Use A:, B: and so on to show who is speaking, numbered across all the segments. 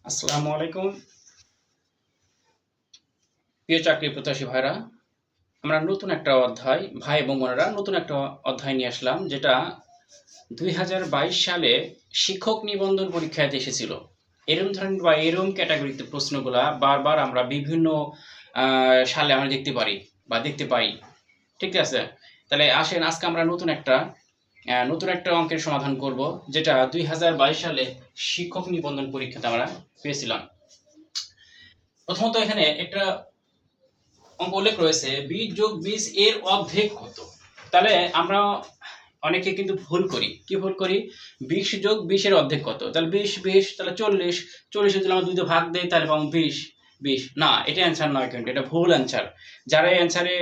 A: আসসালামু আলাইকুম প্রিয় চাকরি প্রত্যাশী ভাইরা। আমরা নতুন একটা অধ্যায়, ভাই এবং বোনেরা, নতুন একটা অধ্যায় নিয়ে আসলাম, যেটা 2022 সালে শিক্ষক নিবন্ধন পরীক্ষায় এসেছিল। এরম ধরনের বা এরম ক্যাটাগরিতে প্রশ্নগুলা বারবার আমরা বিভিন্ন সালে আমরা দেখতে পারি বা দেখতে পাই। ঠিক আছে, তাহলে আসেন আজকে আমরা নতুন একটা অঙ্কের সমাধান করব, যেটা 2022 সালে শিক্ষক নিবন্ধন পরীক্ষাতে আমরা পেয়েছিলাম। প্রথমত এখানে একটা অঙ্ক উল্লেখ রয়েছে 20 + 20 এর অর্ধেক কত। তাহলে আমরা অনেকে কিন্তু ভুল করি, কি ভুল করি? 20 + 20 এর অর্ধেক কত? তাহলে 20 তাহলে 40 যদি আমরা 2 দিয়ে ভাগ দেই তাহলে পাবো 20 না, এটা অ্যান্সার নয়, কিন্তু এটা ভুল অ্যান্সার। যারা এই অ্যান্সারে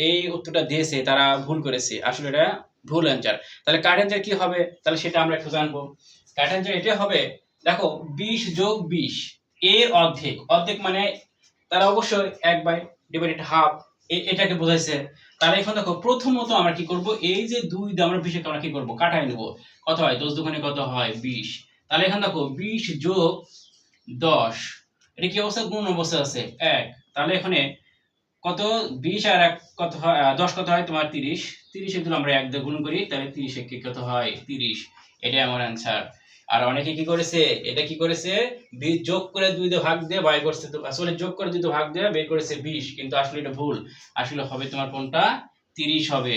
A: এই উত্তরটা দিয়েছে তারা ভুল করেছে, আসলে এটা ভুল অ্যান্সার। তাহলে কারেক্ট অ্যান্সার কি হবে? তাহলে সেটা আমরা একটু জানবো। কারেক্ট অ্যান্সার এটা হবে, দেখো 20 + 20 এর অর্ধেক, অর্ধেক মানে তারা অবশ্যই 1/হাফ, এটাকে বোঝাইছে। তাহলে এখন দেখো প্রথমত আমরা কি করব, এই যে 2 দিয়ে আমরা 20 কে আমরা কি করব, কাটাই নেব। কত হয়? 10 দুগুণে কত হয়? 20। তাহলে এখন দেখো 20 + 10, এটা কি অবস্থা? গুণ অবস্থা আছে 1। তাহলে এখানে কত? 20 আর 1 কত হয়? 10 কত হয় তোমার? 30। 30 এ যদি আমরা 1 দিয়ে গুণ করি তাহলে 30 এ কত হয়? 30। এটাই আমার অ্যানসার। আর অনেকে কি করেছে, এটা কি করেছে, 20 যোগ করে 2 দিয়ে ভাগ দিয়ে বাই করছে, তো আসলে যোগ করে 2 দিয়ে ভাগ দিয়ে বের করেছে 20, কিন্তু আসলে এটা ভুল। আসলে হবে তোমার কোনটা? 30 হবে।